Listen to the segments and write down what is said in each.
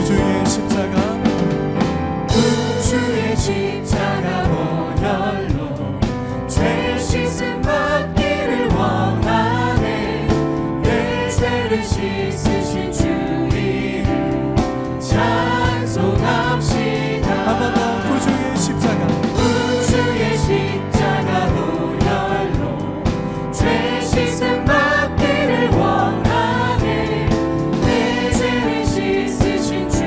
주의 십자가 주의 십자가 보혈로 죄 씻음 받기를 원하네. 내 죄를 씻으신 주 이름 찬송합시다. 한 번 더 구주의 십자가 주의 십자가 보혈로 죄 씻음 받기를 원하네. 내 죄를 씻으신 주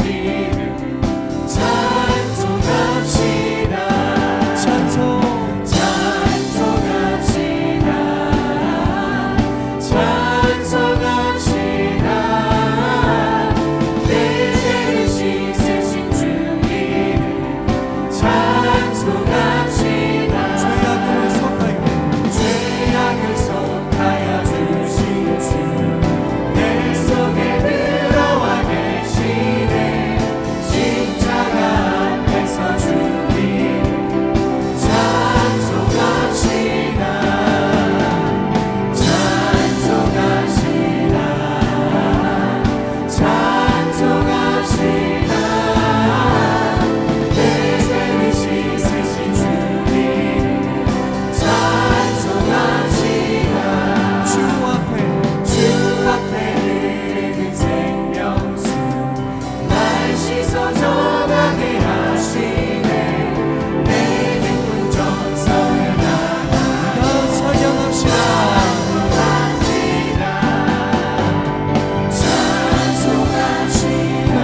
이름 찬송합시다. 찬송합시다. 찬송합시다. 내 죄를 씻으신 주 이름 찬송합시다. 죄악을 속하여 주신 주 내 속에 들어와 계시네. 십자가 앞에서 주 이름 찬송합시다. 찬송합시다. 찬송합시다. 내 죄를 씻으신 주 이름 찬송합시다. 주 앞에 흐르는 생명수 날 씻어 전하게 하시네. 내 기쁜 정성을 나눠 찬송합시다. 찬송합시다.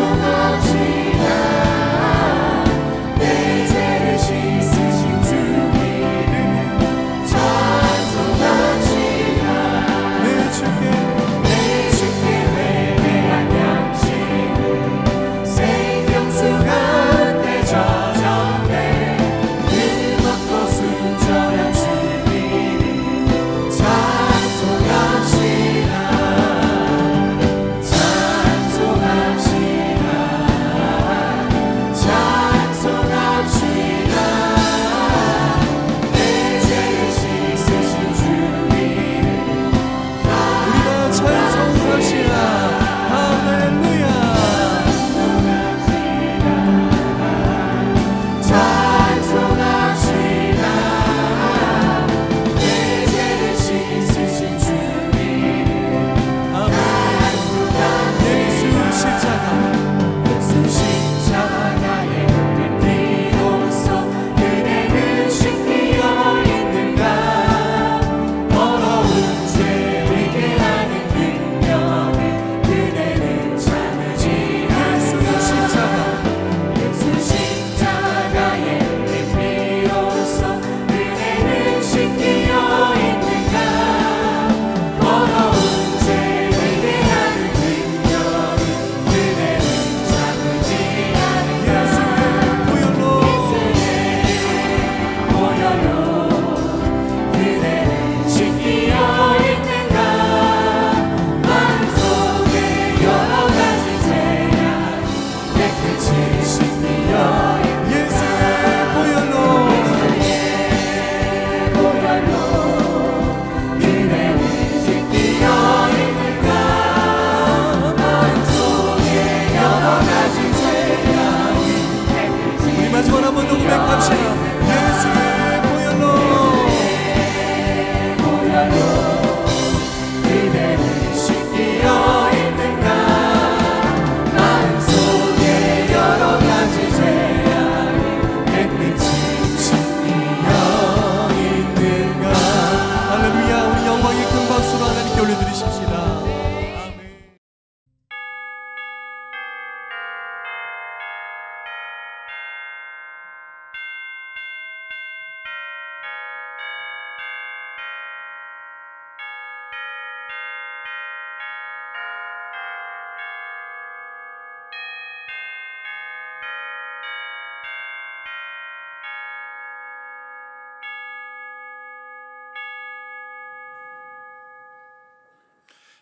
찬송합시다. 내 죄를 씻으신 주 이름 찬송합시다. 내 주께 회개한 양심을 생명수 가운데 젖었네. 흠없고 순전한 주 이름 찬송합시다. 찬송합시다. 찬송합시다. 내 죄를 씻으신 주 이름 우리가 찬송합시다. 할렐루야. 찬송합시다. 내 죄를 씻으신 주 이름 예수 십자가 십자가의 피로써 그대는 씻기어 있는가. 더러운 죄 되게 하는 능력을 그대는 참으지 않으시오. 예수 십자가의 피로써 그대는 씻기어 있는가. 더러운 죄 되게 하는 능력을 그대는 참으지 않은가. 보혈로 보혈로 그대는 씻기어 있는가. 마음속에 여러 가지 죄악 깨끗이 씻기어 있는가. 예수의 보혈로 보혈로 그대는 씻기어 있는가. 마음속에 여러 가지 죄악이 깨끗이 우리 마지막 한 번 더 고백합시다. 예수의 보혈로 보혈로 그대는 씻기어 있는가. 마음속에 여러 가지 죄악이 깨끗이 씻기어 있는가. 할렐루야. 우리 영광의 큰 박수로 하나님께 올려드리십시다. 아멘.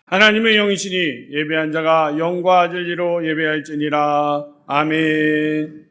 하나님의 영이시니 예배한 자가 영과 진리로 예배할지니라. 아멘.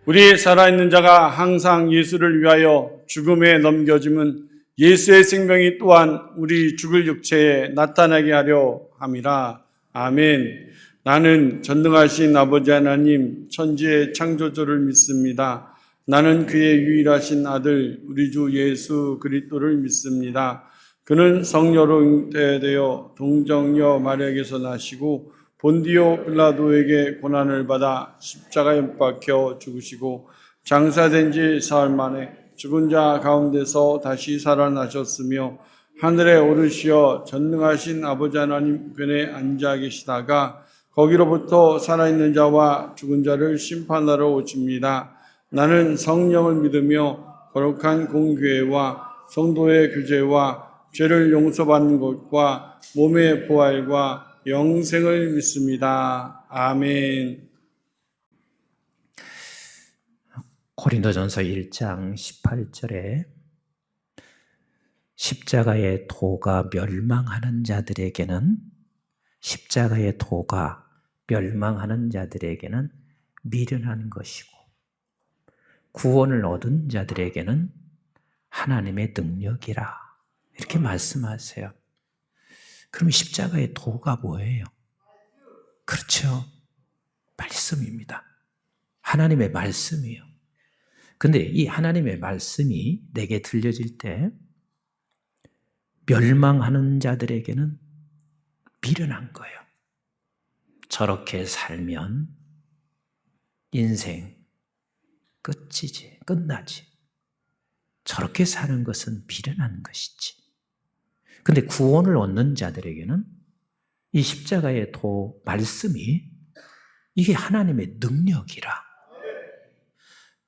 우리 살아있는 자가 항상 예수를 위하여 죽음에 넘겨짐은 예수의 생명이 또한 우리 죽을 육체에 나타나게 하려 함이라. 아멘. 나는 전능하신 아버지 하나님 천지의 창조주를 믿습니다. 나는 그의 유일하신 아들 우리 주 예수 그리스도를 믿습니다. 그는 성녀로 잉태되어 동정녀 마리아에게서 나시고 본디오 빌라도에게 고난을 받아 십자가에 못 박혀 죽으시고 장사된 지 사흘 만에 죽은 자 가운데서 다시 살아나셨으며 하늘에 오르시어 전능하신 아버지 하나님 편에 앉아 계시다가 거기로부터 살아있는 자와 죽은 자를 심판하러 오십니다. 나는 성령을 믿으며 거룩한 공교회와 성도의 교제와 죄를 용서받는 것과 몸의 부활과 영생을 믿습니다. 아멘. 고린도전서 1장 18절에 십자가의 도가 멸망하는 자들에게는 미련한 것이고 구원을 얻은 자들에게는 하나님의 능력이라 이렇게 말씀하세요. 그럼 십자가의 도가 뭐예요? 그렇죠. 말씀입니다. 하나님의 말씀이요. 근데 이 하나님의 말씀이 내게 들려질 때 멸망하는 자들에게는 미련한 거예요. 저렇게 살면 인생 끝나지. 저렇게 사는 것은 미련한 것이지. 근데 구원을 얻는 자들에게는 이 십자가의 도 말씀이 이게 하나님의 능력이라.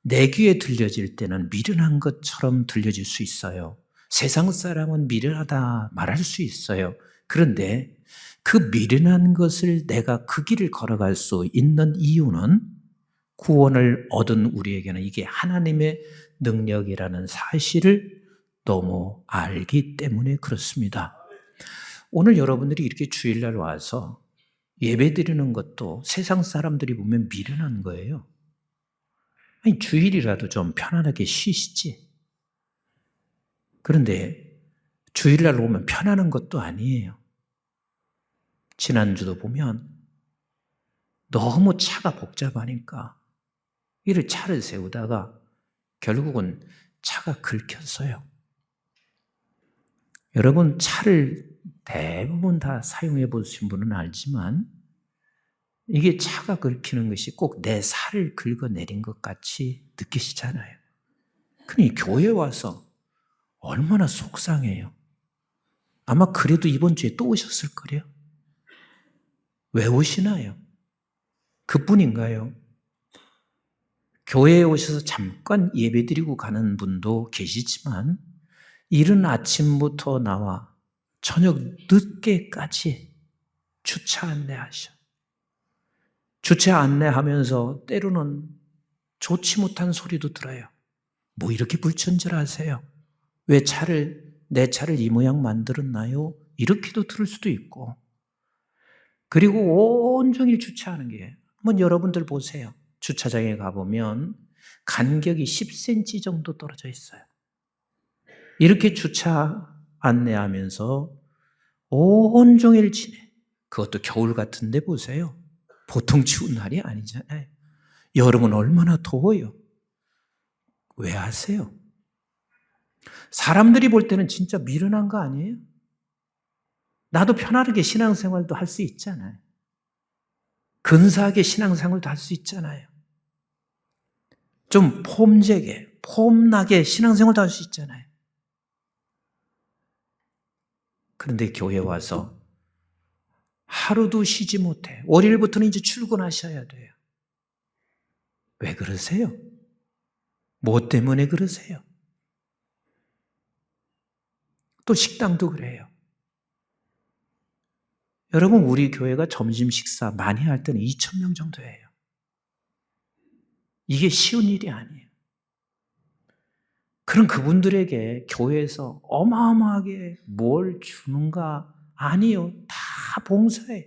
내 귀에 들려질 때는 미련한 것처럼 들려질 수 있어요. 세상 사람은 미련하다 말할 수 있어요. 그런데 그 미련한 것을 내가 그 길을 걸어갈 수 있는 이유는 구원을 얻은 우리에게는 이게 하나님의 능력이라는 사실을 너무 알기 때문에 그렇습니다. 오늘 여러분들이 이렇게 주일날 와서 예배드리는 것도 세상 사람들이 보면 미련한 거예요. 아니, 주일이라도 좀 편안하게 쉬시지. 그런데 주일날 오면 편안한 것도 아니에요. 지난주도 보면 너무 차가 복잡하니까 이를 차를 세우다가 결국은 차가 긁혔어요. 여러분 차를 대부분 다 사용해 보신 분은 알지만 이게 차가 긁히는 것이 꼭 내 살을 긁어내린 것 같이 느끼시잖아요. 그러니 교회 와서 얼마나 속상해요. 아마 그래도 이번 주에 또 오셨을 거래요. 왜 오시나요? 그뿐인가요? 교회에 오셔서 잠깐 예배드리고 가는 분도 계시지만 이른 아침부터 나와 저녁 늦게까지 주차 안내하셔. 주차 안내하면서 때로는 좋지 못한 소리도 들어요. 뭐 이렇게 불친절하세요? 왜 내 차를 이 모양 만들었나요? 이렇게도 들을 수도 있고. 그리고 온종일 주차하는 게, 한번 여러분들 보세요. 주차장에 가보면 간격이 10cm 정도 떨어져 있어요. 이렇게 주차 안내하면서 온종일 지내. 그것도 겨울 같은데 보세요. 보통 추운 날이 아니잖아요. 여름은 얼마나 더워요. 왜 하세요? 사람들이 볼 때는 진짜 미련한 거 아니에요? 나도 편안하게 신앙생활도 할 수 있잖아요. 근사하게 신앙생활도 할 수 있잖아요. 좀 폼나게 신앙생활도 할 수 있잖아요. 그런데 교회 와서 하루도 쉬지 못해. 월요일부터는 이제 출근하셔야 돼요. 왜 그러세요? 뭐 때문에 그러세요? 또 식당도 그래요. 여러분, 우리 교회가 점심 식사 많이 할 때는 2,000명 정도예요. 이게 쉬운 일이 아니에요. 그럼 그분들에게 교회에서 어마어마하게 뭘 주는가? 아니요. 다 봉사해요.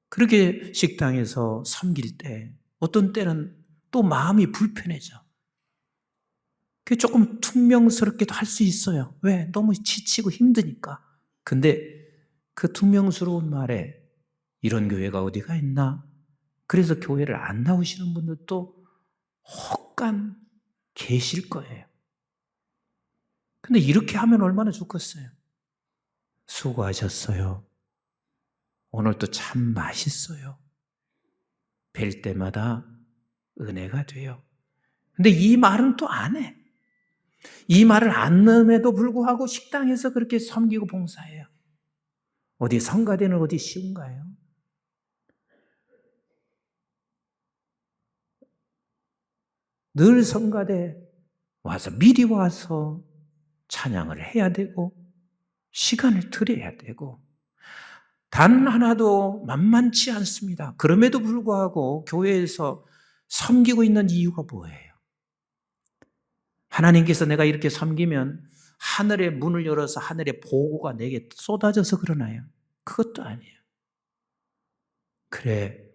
그렇게 식당에서 섬길 때 어떤 때는 또 마음이 불편해져. 그게 조금 퉁명스럽게도 할 수 있어요. 왜? 너무 지치고 힘드니까. 근데 그 퉁명스러운 말에 이런 교회가 어디가 있나? 그래서 교회를 안 나오시는 분들도 혹간 계실 거예요. 근데 이렇게 하면 얼마나 좋겠어요. 수고하셨어요. 오늘도 참 맛있어요. 뵐 때마다 은혜가 돼요. 근데 이 말은 또 안 해. 이 말을 안 넣음에도 불구하고 식당에서 그렇게 섬기고 봉사해요. 어디 성가대는 어디 쉬운가요? 늘 성가대 와서 미리 와서 찬양을 해야 되고 시간을 들여야 되고 단 하나도 만만치 않습니다. 그럼에도 불구하고 교회에서 섬기고 있는 이유가 뭐예요? 하나님께서 내가 이렇게 섬기면 하늘의 문을 열어서 하늘의 보고가 내게 쏟아져서 그러나요? 그것도 아니에요. 그래,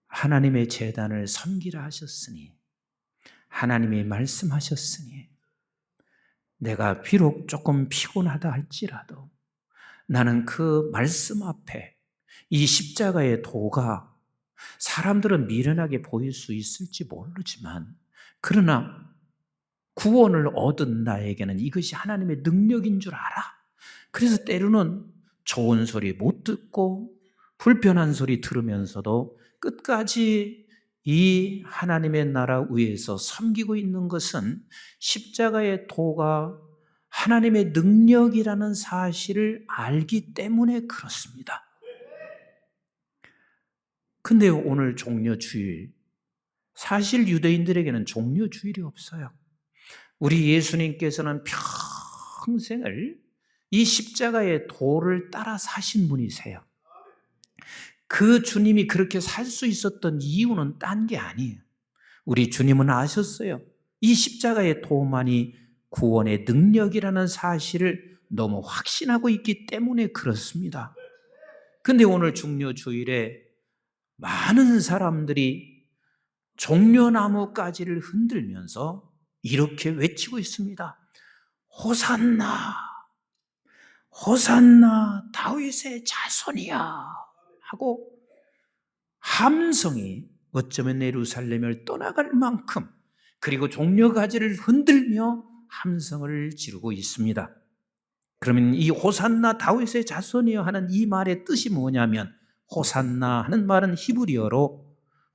하나님의 제단을 섬기라 하셨으니, 하나님이 말씀하셨으니, 내가 비록 조금 피곤하다 할지라도 나는 그 말씀 앞에 이 십자가의 도가 사람들은 미련하게 보일 수 있을지 모르지만 그러나 구원을 얻은 나에게는 이것이 하나님의 능력인 줄 알아. 그래서 때로는 좋은 소리 못 듣고 불편한 소리 들으면서도 끝까지 이 하나님의 나라 위에서 섬기고 있는 것은 십자가의 도가 하나님의 능력이라는 사실을 알기 때문에 그렇습니다. 근데 오늘 종려주일, 사실 유대인들에게는 종려주일이 없어요. 우리 예수님께서는 평생을 이 십자가의 도를 따라 사신 분이세요. 그 주님이 그렇게 살 수 있었던 이유는 딴 게 아니에요. 우리 주님은 아셨어요. 이 십자가의 도만이 구원의 능력이라는 사실을 너무 확신하고 있기 때문에 그렇습니다. 근데 오늘 종려주일에 많은 사람들이 종려나무 가지를 흔들면서 이렇게 외치고 있습니다. 호산나, 호산나 다윗의 자손이야 하고 함성이 어쩌면 예루살렘을 떠나갈 만큼 그리고 종려가지를 흔들며 함성을 지르고 있습니다. 그러면 이 호산나 다윗의 자손이여 하는 이 말의 뜻이 뭐냐면 호산나 하는 말은 히브리어로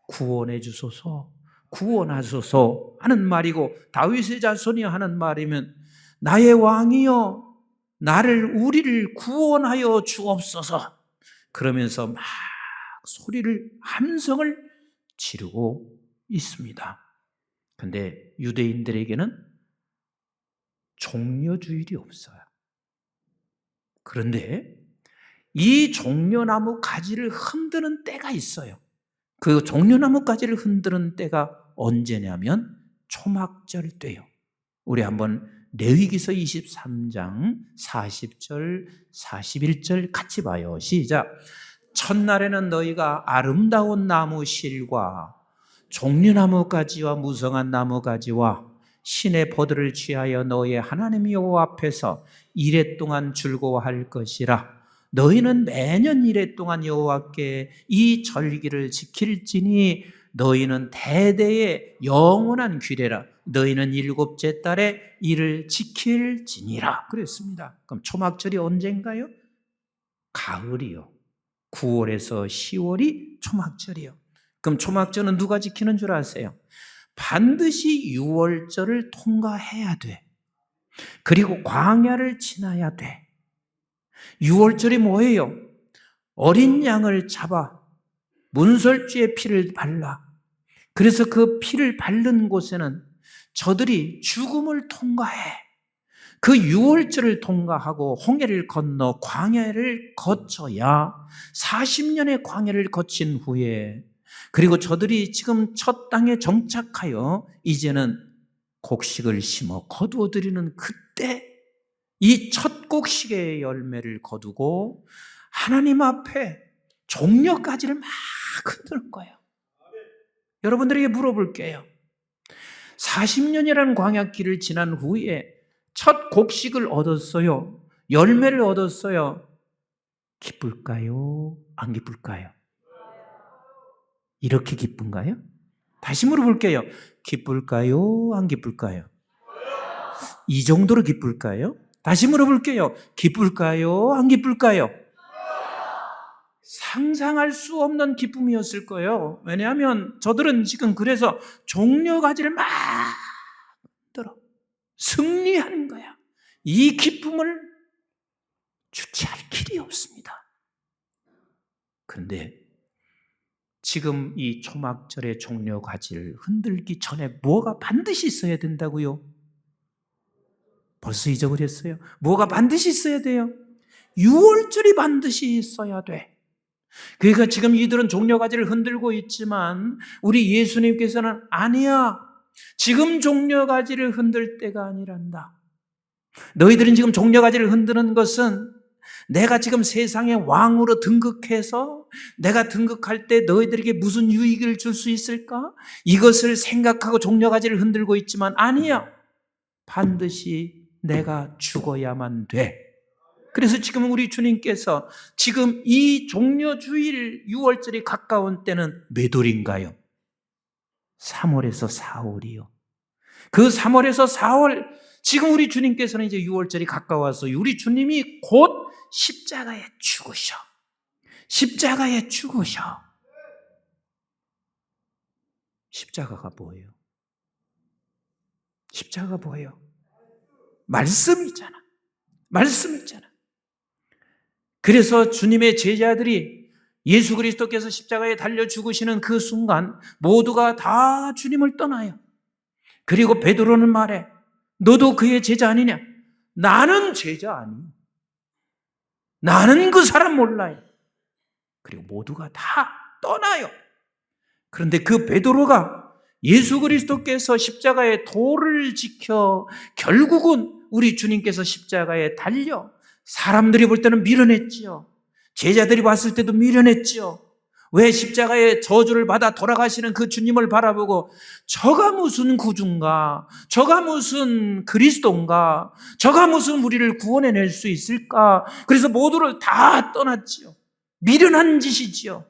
구원해 주소서, 구원하소서 하는 말이고 다윗의 자손이여 하는 말이면 나의 왕이여 우리를 구원하여 주옵소서 그러면서 막 소리를 함성을 지르고 있습니다. 그런데 유대인들에게는 종려주일이 없어요. 그런데 이 종려나무 가지를 흔드는 때가 있어요. 그 종려나무 가지를 흔드는 때가 언제냐면 초막절 때요. 우리 한번 레위기서 23장 40절 41절 같이 봐요. 시작. 첫날에는 너희가 아름다운 나무 실과 종려나무 가지와 무성한 나무 가지와 신의 보들을 취하여 너희의 하나님 여호와 앞에서 이레 동안 즐거워할 것이라. 너희는 매년 이레 동안 여호와께 이 절기를 지킬지니 너희는 대대의 영원한 규례라. 너희는 7째 달에 이를 지킬지니라. 그랬습니다. 그럼 초막절이 언젠가요? 가을이요. 9월에서 10월이 초막절이요. 그럼 초막절은 누가 지키는 줄 아세요? 반드시 6월절을 통과해야 돼. 그리고 광야를 지나야 돼. 6월절이 뭐예요? 어린 양을 잡아 문설주의 피를 발라. 그래서 그 피를 바른 곳에는 저들이 죽음을 통과해. 그 6월절을 통과하고 홍해를 건너 광야를 거쳐야 40년의 광야를 거친 후에 그리고 저들이 지금 첫 땅에 정착하여 이제는 곡식을 심어 거두어들이는 그때 이 첫 곡식의 열매를 거두고 하나님 앞에 종려가지를 막 흔드는 거예요. 여러분들에게 물어볼게요. 40년이라는 광야길을 지난 후에 첫 곡식을 얻었어요. 열매를 얻었어요. 기쁠까요? 안 기쁠까요? 이렇게 기쁜가요? 다시 물어볼게요. 기쁠까요? 안 기쁠까요? 이 정도로 기쁠까요? 다시 물어볼게요. 기쁠까요? 안 기쁠까요? 상상할 수 없는 기쁨이었을 거예요. 왜냐하면 저들은 지금 그래서 종려가지를 막 들어 승리하는 거야. 이 기쁨을 주체할 길이 없습니다. 그런데 지금 이 초막절의 종려가지를 흔들기 전에 뭐가 반드시 있어야 된다고요? 벌써 잊어버렸어요. 뭐가 반드시 있어야 돼요? 유월절이 반드시 있어야 돼. 그러니까 지금 이들은 종려가지를 흔들고 있지만 우리 예수님께서는 아니야. 지금 종려가지를 흔들 때가 아니란다. 너희들은 지금 종려가지를 흔드는 것은 내가 지금 세상의 왕으로 등극해서 내가 등극할 때 너희들에게 무슨 유익을 줄 수 있을까? 이것을 생각하고 종려가지를 흔들고 있지만 아니야. 반드시 내가 죽어야만 돼. 그래서 지금 우리 주님께서 지금 이 종려주일 6월절이 가까운 때는 몇 월인가요? 3월에서 4월이요. 그 3월에서 4월, 지금 우리 주님께서는 이제 6월절이 가까워서 우리 주님이 곧 십자가에 죽으셔. 십자가에 죽으셔. 십자가가 뭐예요? 십자가가 뭐예요? 말씀이잖아. 말씀이잖아. 그래서 주님의 제자들이 예수 그리스도께서 십자가에 달려 죽으시는 그 순간 모두가 다 주님을 떠나요. 그리고 베드로는 말해, 너도 그의 제자 아니냐? 나는 제자 아니야. 나는 그 사람 몰라요. 그리고 모두가 다 떠나요. 그런데 그 베드로가 예수 그리스도께서 십자가의 도를 지켜 결국은 우리 주님께서 십자가에 달려 사람들이 볼 때는 밀어냈지요. 제자들이 봤을 때도 밀어냈지요. 왜 십자가의 저주를 받아 돌아가시는 그 주님을 바라보고 저가 무슨 구주인가? 저가 무슨 그리스도인가? 저가 무슨 우리를 구원해낼 수 있을까? 그래서 모두를 다 떠났지요. 미련한 짓이지요.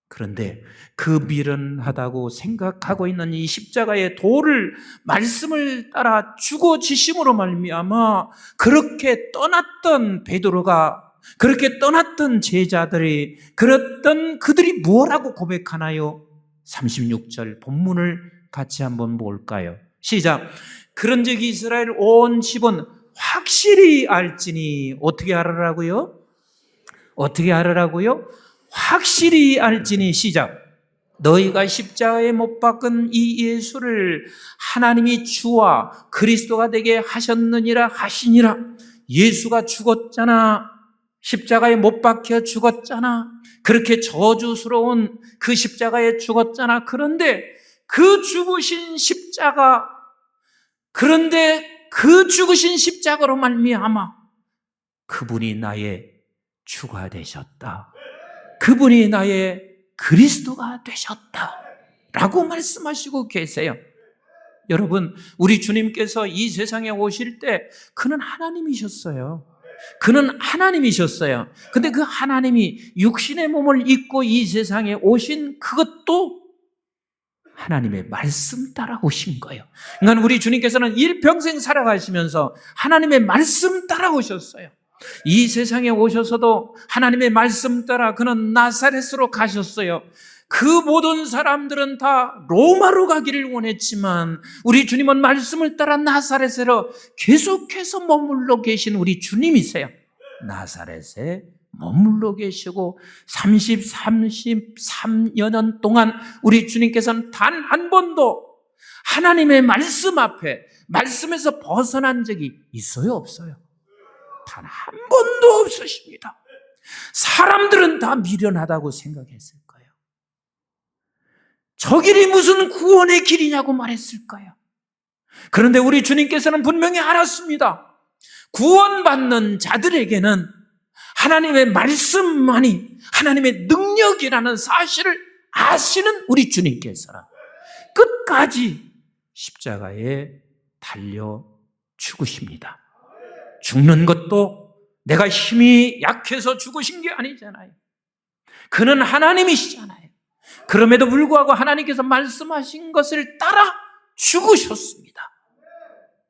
그런데 그 미련하다고 생각하고 있는 이 십자가의 도를 말씀을 따라 죽어지심으로 말미암아 그렇게 떠났던 베드로가, 그렇게 떠났던 제자들이, 그랬던 그들이 뭐라고 고백하나요? 36절 본문을 같이 한번 볼까요? 시작. 그런즉 이스라엘 온 집은 확실히 알지니. 어떻게 알으라고요? 어떻게 알으라고요? 확실히 알지니. 시작. 너희가 십자가에 못 박은 이 예수를 하나님이 주와 그리스도가 되게 하셨느니라 하시니라. 예수가 죽었잖아. 십자가에 못 박혀 죽었잖아. 그렇게 저주스러운 그 십자가에 죽었잖아. 그런데 그 죽으신 십자가, 그런데 그 죽으신 십자가로 말미암아 그분이 나의 주가 되셨다. 그분이 나의 그리스도가 되셨다. 라고 말씀하시고 계세요. 여러분, 우리 주님께서 이 세상에 오실 때 그는 하나님이셨어요. 그는 하나님이셨어요. 근데 그 하나님이 육신의 몸을 입고 이 세상에 오신 그것도 하나님의 말씀 따라 오신 거예요. 그러니까 우리 주님께서는 일평생 살아가시면서 하나님의 말씀 따라 오셨어요. 이 세상에 오셔서도 하나님의 말씀 따라 그는 나사렛으로 가셨어요. 그 모든 사람들은 다 로마로 가기를 원했지만 우리 주님은 말씀을 따라 나사렛으로 계속해서 머물러 계신 우리 주님이세요. 나사렛에 머물러 계시고 33여 년 동안 우리 주님께서는 단 한 번도 하나님의 말씀 앞에, 말씀에서 벗어난 적이 있어요, 없어요? 단 한 번도 없으십니다. 사람들은 다 미련하다고 생각했을 거예요. 저 길이 무슨 구원의 길이냐고 말했을 거예요. 그런데 우리 주님께서는 분명히 알았습니다. 구원받는 자들에게는 하나님의 말씀만이 하나님의 능력이라는 사실을 아시는 우리 주님께서는 끝까지 십자가에 달려 죽으십니다. 죽는 것도 내가 힘이 약해서 죽으신 게 아니잖아요. 그는 하나님이시잖아요. 그럼에도 불구하고 하나님께서 말씀하신 것을 따라 죽으셨습니다.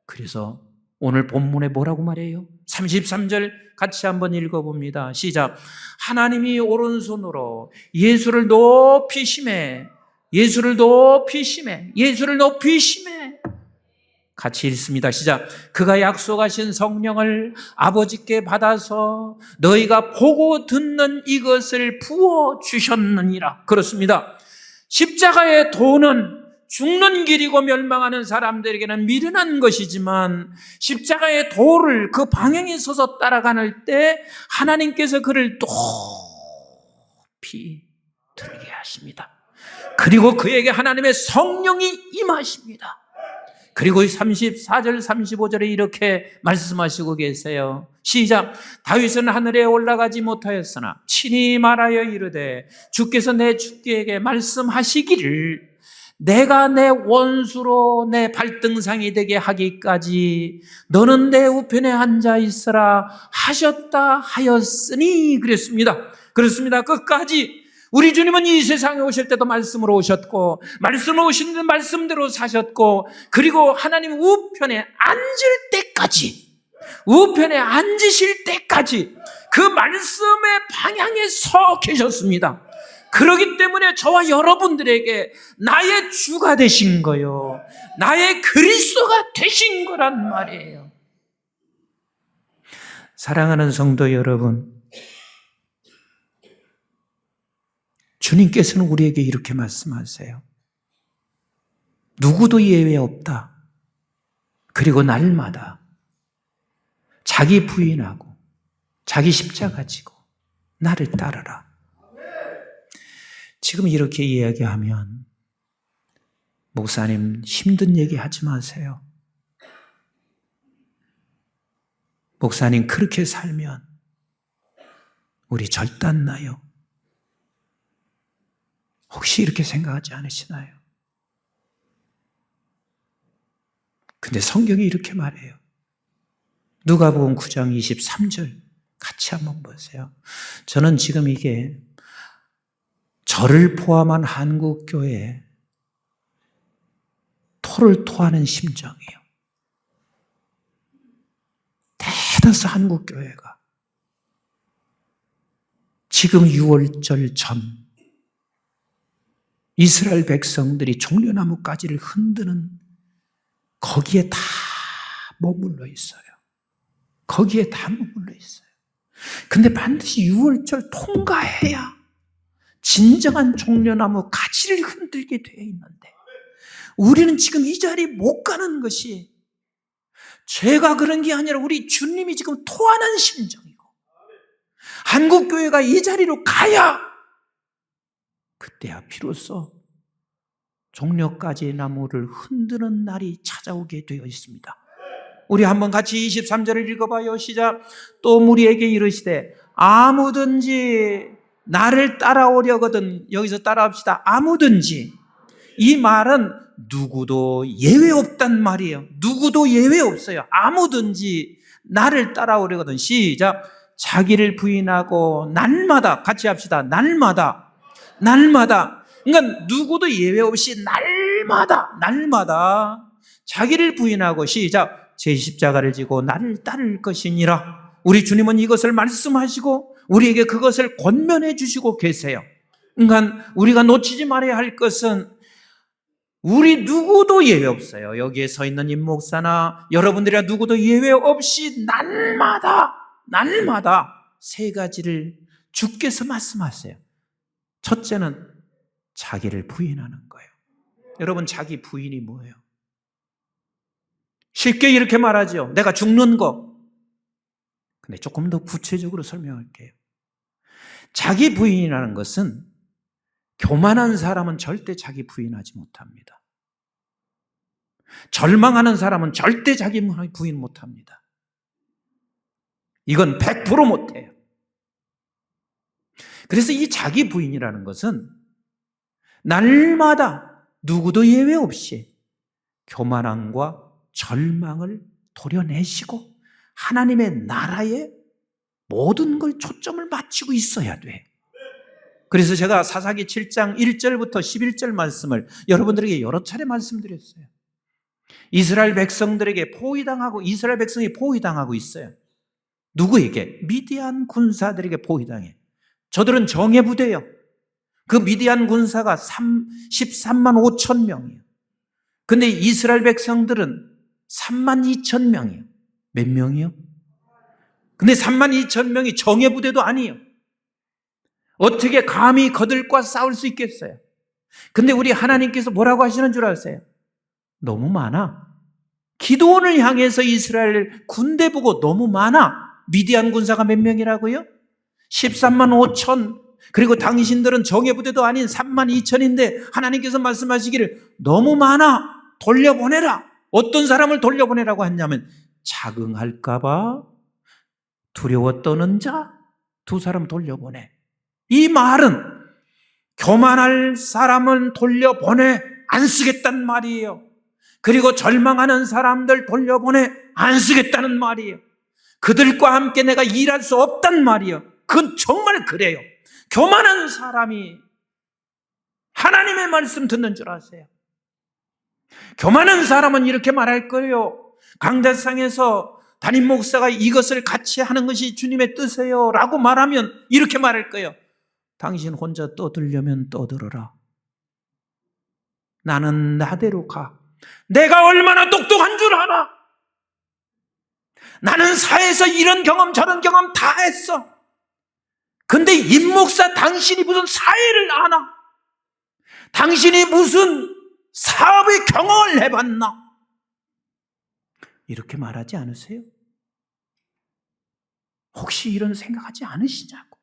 그래서 오늘 본문에 뭐라고 말해요? 33절 같이 한번 읽어봅니다. 시작. 하나님이 오른손으로 예수를 높이심에 같이 읽습니다. 시작. 그가 약속하신 성령을 아버지께 받아서 너희가 보고 듣는 이것을 부어주셨느니라. 그렇습니다. 십자가의 도는 죽는 길이고 멸망하는 사람들에게는 미련한 것이지만 십자가의 도를 그 방향에 서서 따라가는 때 하나님께서 그를 높이 들게 하십니다. 그리고 그에게 하나님의 성령이 임하십니다. 그리고 34절 35절에 이렇게 말씀하시고 계세요. 시작. 다윗은 하늘에 올라가지 못하였으나 친히 말하여 이르되 주께서 내 주께에게 말씀하시기를 내가 내 원수로 내 발등상이 되게 하기까지 너는 내 우편에 앉아 있으라 하셨다 하였으니 그랬습니다. 그렇습니다. 끝까지 우리 주님은 이 세상에 오실 때도 말씀으로 오셨고 말씀으로 오신 말씀대로 사셨고 그리고 하나님 우편에 앉으실 때까지 그 말씀의 방향에 서 계셨습니다. 그렇기 때문에 저와 여러분들에게 나의 주가 되신 거요, 나의 그리스도가 되신 거란 말이에요. 사랑하는 성도 여러분, 주님께서는 우리에게 이렇게 말씀하세요. 누구도 예외 없다. 그리고 날마다 자기 부인하고 자기 십자가 지고 나를 따르라. 지금 이렇게 이야기하면 목사님 힘든 얘기 하지 마세요. 목사님 그렇게 살면 우리 절단나요. 혹시 이렇게 생각하지 않으시나요? 근데 성경이 이렇게 말해요. 누가복음 9장 23절 같이 한번 보세요. 저는 지금 이게 저를 포함한 한국교회에 토를 토하는 심정이에요. 대다수 한국교회가 지금 6월절 전 이스라엘 백성들이 종려나무 가지를 흔드는 거기에 다 머물러 있어요. 거기에 다 머물러 있어요. 근데 반드시 6월절 통과해야 진정한 종려나무 가지를 흔들게 되어 있는데 우리는 지금 이 자리에 못 가는 것이 죄가 그런 게 아니라 우리 주님이 지금 토하는 심정이고 한국교회가 이 자리로 가야 그때야 비로소 종려가지 나무를 흔드는 날이 찾아오게 되어 있습니다. 우리 한번 같이 23절을 읽어봐요. 시작. 또 무리에게 이르시되 아무든지 나를 따라오려거든. 여기서 따라합시다. 아무든지. 이 말은 누구도 예외 없단 말이에요. 누구도 예외 없어요. 아무든지 나를 따라오려거든. 시작. 자기를 부인하고 날마다 같이 합시다. 날마다 그러니까 누구도 예외 없이 날마다 자기를 부인하고 시작. 제 십자가를 지고 나를 따를 것이니라. 우리 주님은 이것을 말씀하시고 우리에게 그것을 권면해 주시고 계세요. 그러니까 우리가 놓치지 말아야 할 것은 우리 누구도 예외 없어요. 여기에 서 있는 임 목사나 여러분들이나 누구도 예외 없이 날마다 세 가지를 주께서 말씀하세요. 첫째는 자기를 부인하는 거예요. 여러분, 자기 부인이 뭐예요? 쉽게 이렇게 말하죠. 내가 죽는 거. 근데 조금 더 구체적으로 설명할게요. 자기 부인이라는 것은 교만한 사람은 절대 자기 부인하지 못합니다. 절망하는 사람은 절대 자기 부인 못합니다. 이건 100% 못해요. 그래서 이 자기 부인이라는 것은 날마다 누구도 예외 없이 교만함과 절망을 도려내시고 하나님의 나라에 모든 걸 초점을 맞추고 있어야 돼. 그래서 제가 사사기 7장 1절부터 11절 말씀을 여러분들에게 여러 차례 말씀드렸어요. 이스라엘 백성들에게 이스라엘 백성이 포위당하고 있어요. 누구에게? 미디안 군사들에게 포위당해. 저들은 정예부대예요. 그 미디안 군사가 13만 5천 명이에요. 근데 이스라엘 백성들은 3만 2천 명이에요. 몇 명이요? 근데 3만 2천 명이 정예부대도 아니에요. 어떻게 감히 그들과 싸울 수 있겠어요? 근데 우리 하나님께서 뭐라고 하시는 줄 아세요? 너무 많아. 기드온을 향해서 이스라엘 군대 보고 너무 많아. 미디안 군사가 몇 명이라고요? 13만 5천. 그리고 당신들은 정예부대도 아닌 3만 2천인데 하나님께서 말씀하시기를 너무 많아. 돌려보내라. 어떤 사람을 돌려보내라고 했냐면 자긍할까 봐 두려워 떠는 자 두 사람 돌려보내. 이 말은 교만할 사람은 돌려보내 안 쓰겠다는 말이에요. 그리고 절망하는 사람들 돌려보내 안 쓰겠다는 말이에요. 그들과 함께 내가 일할 수 없단 말이에요. 그건 정말 그래요. 교만한 사람이 하나님의 말씀 듣는 줄 아세요? 교만한 사람은 이렇게 말할 거예요. 강대상에서 담임 목사가 이것을 같이 하는 것이 주님의 뜻이에요 라고 말하면 이렇게 말할 거예요. 당신 혼자 떠들려면 떠들어라. 나는 나대로 가. 내가 얼마나 똑똑한 줄 알아. 나는 사회에서 이런 경험 저런 경험 다 했어. 근데 임 목사 당신이 무슨 사회를 아나? 당신이 무슨 사업의 경험을 해봤나? 이렇게 말하지 않으세요? 혹시 이런 생각하지 않으시냐고.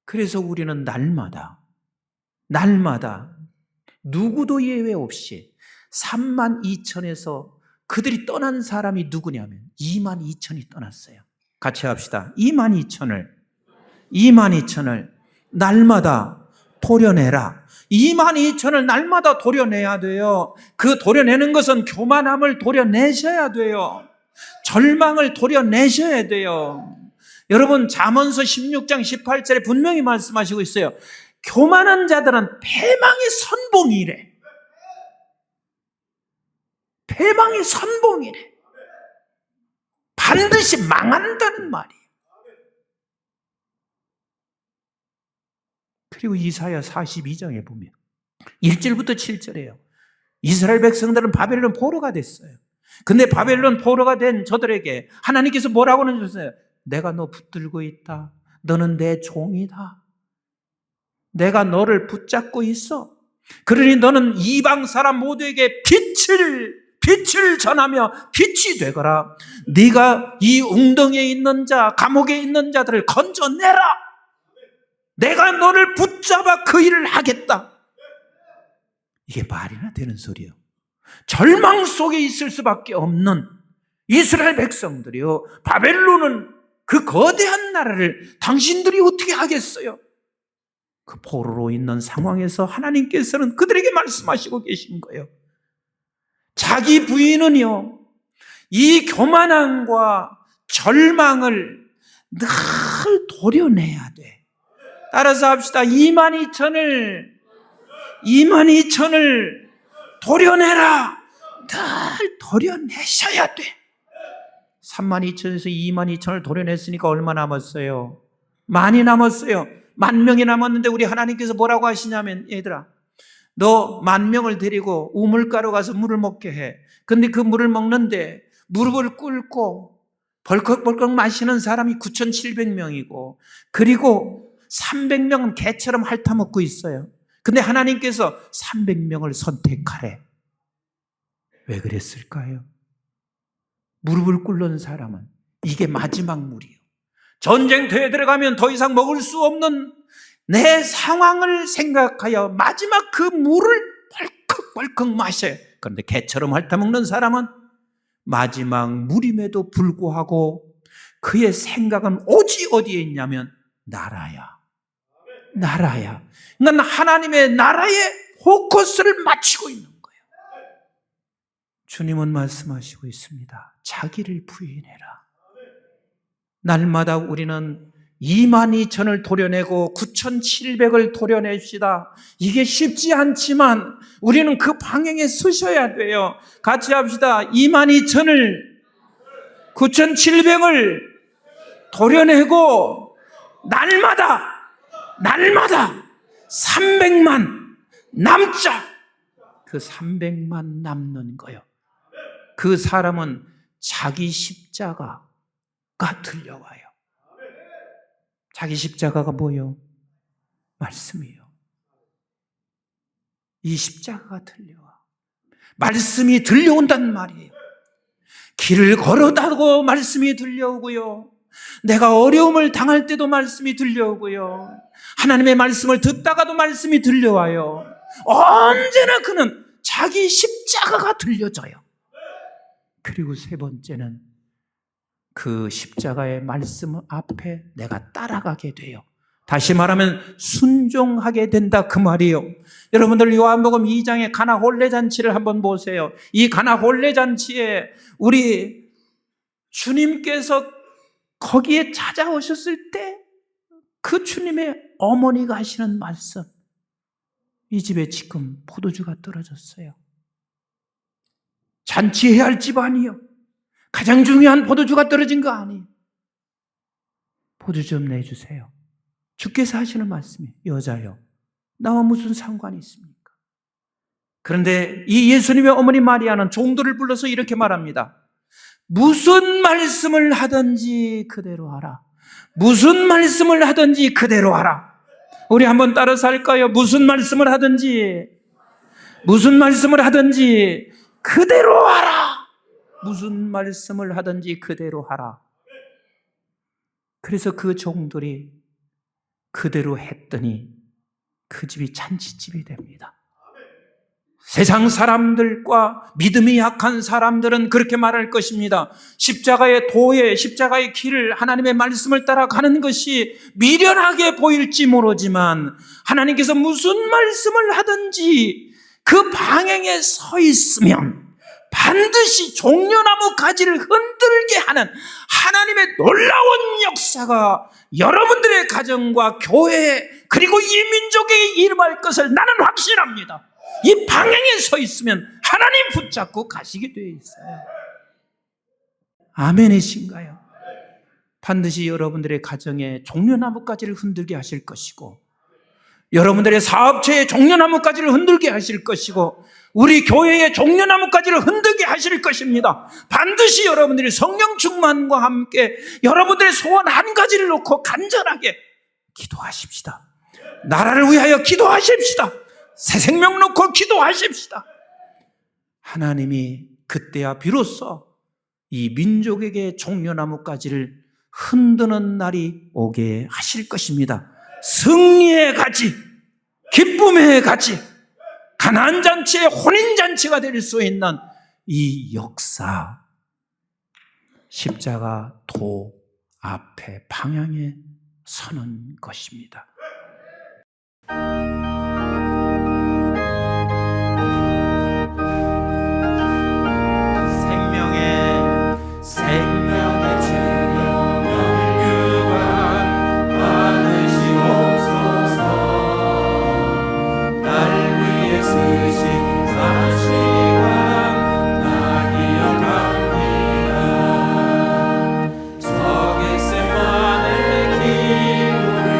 그래서 우리는 날마다 누구도 예외 없이 3만 2천에서 그들이 떠난 사람이 누구냐면 2만 2천이 떠났어요. 같이 합시다. 2만 2천을 날마다 도려내라. 2만 2천을 날마다 도려내야 돼요. 그 도려내는 것은 교만함을 도려내셔야 돼요. 절망을 도려내셔야 돼요. 여러분 잠언서 16장 18절에 분명히 말씀하시고 있어요. 교만한 자들은 패망의 선봉이래. 패망의 선봉이래. 반드시 망한다는 말이에요. 그리고 이사야 42장에 보면 1절부터 7절이에요. 이스라엘 백성들은 바벨론 포로가 됐어요. 근데 바벨론 포로가 된 저들에게 하나님께서 뭐라고 하셨어요? 내가 너 붙들고 있다. 너는 내 종이다. 내가 너를 붙잡고 있어. 그러니 너는 이방 사람 모두에게 빛을 전하며 빛이 되거라. 네가 이 웅덩이에 있는 자, 감옥에 있는 자들을 건져내라. 내가 너를 붙잡아 그 일을 하겠다. 이게 말이나 되는 소리예요. 절망 속에 있을 수밖에 없는 이스라엘 백성들이요. 바벨론은 그 거대한 나라를 당신들이 어떻게 하겠어요? 그 포로로 있는 상황에서 하나님께서는 그들에게 말씀하시고 계신 거예요. 자기 부인은요, 이 교만함과 절망을 늘 도려내야 돼. 따라서 합시다. 2만 2천을 도려내라. 늘 도려내셔야 돼. 3만 2천에서 2만 2천을 도려냈으니까 얼마 남았어요? 많이 남았어요. 10,000명이 남았는데 우리 하나님께서 뭐라고 하시냐면, 얘들아, 너 10,000명을 데리고 우물가로 가서 물을 먹게 해. 근데 그 물을 먹는데 무릎을 꿇고 벌컥벌컥 마시는 사람이 9,700명이고 그리고 300명은 개처럼 핥아먹고 있어요. 근데 하나님께서 300명을 선택하래. 왜 그랬을까요? 무릎을 꿇는 사람은 이게 마지막 물이에요. 전쟁터에 들어가면 더 이상 먹을 수 없는 내 상황을 생각하여 마지막 그 물을 벌컥벌컥 마셔요. 그런데 개처럼 핥아먹는 사람은 마지막 물임에도 불구하고 그의 생각은 오직 어디에 있냐면 나라야. 나라야. 난 하나님의 나라에 포커스를 맞추고 있는 거예요. 주님은 말씀하시고 있습니다. 자기를 부인해라. 날마다 우리는 22,000을 도려내고 9,700을 도려냅시다. 이게 쉽지 않지만 우리는 그 방향에 서셔야 돼요. 같이 합시다. 22,000을 9,700을 도려내고 날마다 300만 남자. 그 300만 남는 거예요. 그 사람은 자기 십자가가 들려와요. 자기 십자가가 뭐예요? 말씀이에요. 이 십자가가 들려와. 말씀이 들려온단 말이에요. 길을 걸어다고 말씀이 들려오고요. 내가 어려움을 당할 때도 말씀이 들려오고요. 하나님의 말씀을 듣다가도 말씀이 들려와요. 언제나 그는 자기 십자가가 들려져요. 그리고 세 번째는 그 십자가의 말씀 앞에 내가 따라가게 돼요. 다시 말하면 순종하게 된다 그 말이에요. 여러분들 요한복음 2장의 가나 혼례 잔치를 한번 보세요. 이 가나 혼례 잔치에 우리 주님께서 거기에 찾아오셨을 때 그 주님의 어머니가 하시는 말씀, 이 집에 지금 포도주가 떨어졌어요. 잔치해야 할 집 아니에요. 가장 중요한 포도주가 떨어진 거 아니에요. 포도 좀 내주세요. 주께서 하시는 말씀이에요. 여자요, 나와 무슨 상관이 있습니까? 그런데 이 예수님의 어머니 마리아는 종들을 불러서 이렇게 말합니다. 무슨 말씀을 하든지 그대로 하라. 무슨 말씀을 하든지 그대로 하라. 우리 한번 따라서 할까요? 무슨 말씀을 하든지 그대로 하라. 무슨 말씀을 하든지 그대로 하라. 그래서 그 종들이 그대로 했더니 그 집이 잔치집이 됩니다. 세상 사람들과 믿음이 약한 사람들은 그렇게 말할 것입니다. 십자가의 도에, 십자가의 길을, 하나님의 말씀을 따라 가는 것이 미련하게 보일지 모르지만 하나님께서 무슨 말씀을 하든지 그 방향에 서 있으면 반드시 종려나무 가지를 흔들게 하는 하나님의 놀라운 역사가 여러분들의 가정과 교회 그리고 이 민족에게 일어날 것을 나는 확신합니다. 이 방향에 서 있으면 하나님 붙잡고 가시게 되어 있어요. 아멘이신가요? 반드시 여러분들의 가정에 종려나무가지를 흔들게 하실 것이고, 여러분들의 사업체의 종려나무가지를 흔들게 하실 것이고, 우리 교회의 종려나무가지를 흔들게 하실 것입니다. 반드시 여러분들이 성령 충만과 함께 여러분들의 소원 한 가지를 놓고 간절하게 기도하십시다. 나라를 위하여 기도하십시다. 새 생명 놓고 기도하십시다. 하나님이 그때야 비로소 이 민족에게 종려나무가지를 흔드는 날이 오게 하실 것입니다. 승리의 가지, 기쁨의 가지, 가난잔치의 혼인잔치가 될 수 있는 이 역사, 십자가 도 앞에 방향에 서는 것입니다. 생명의 주여 영유한 받으시옵소서. 날 위해 쓰신 사시왕 나 기억합니다. 저 겟세마네 기도를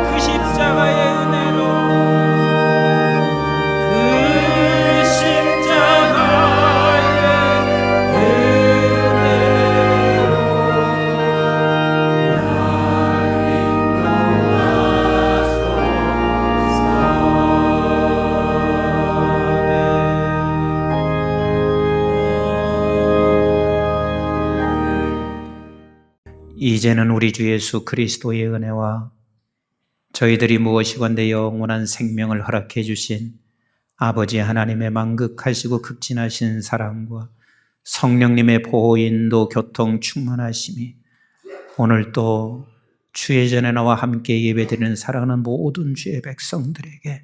그 십자가의 은혜로 그 십자가의 은혜로 이제는 우리 주 예수 그리스도의 은혜와 저희들이 무엇이건대 영원한 생명을 허락해 주신 아버지 하나님의 만극하시고 극진하신 사랑과 성령님의 보호 인도 교통 충만하심이 오늘 또 주의 전에 나와 함께 예배드리는 사랑하는 모든 주의 백성들에게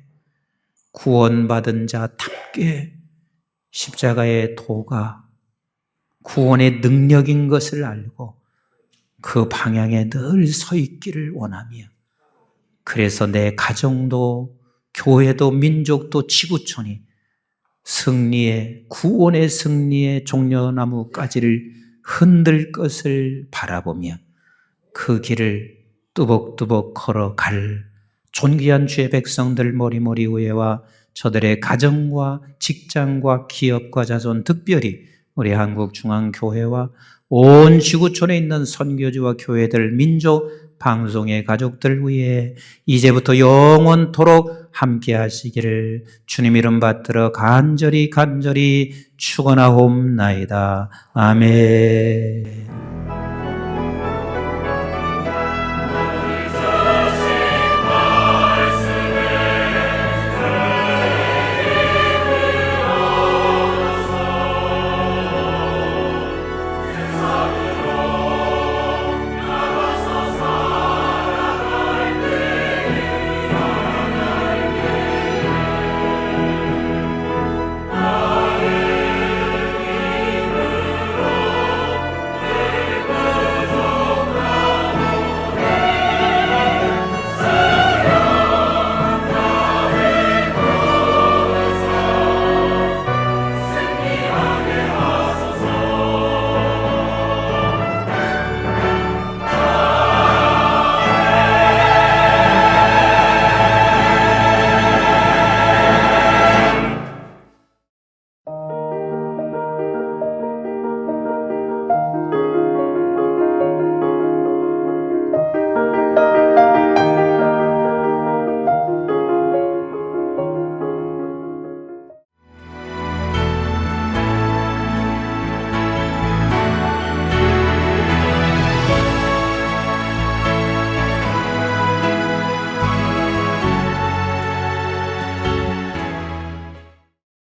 구원받은 자답게 십자가의 도가 구원의 능력인 것을 알고 그 방향에 늘 서 있기를 원하며, 그래서 내 가정도 교회도 민족도 지구촌이 승리의, 구원의 승리의 종려나무까지를 흔들 것을 바라보며 그 길을 뚜벅뚜벅 걸어갈 존귀한 주의 백성들 머리머리 위에와 저들의 가정과 직장과 기업과 자손, 특별히 우리 한국중앙교회와 온 지구촌에 있는 선교지와 교회들, 민족, 방송의 가족들 위해 이제부터 영원토록 함께 하시기를 주님 이름 받들어 간절히 축원하옵나이다. 아멘.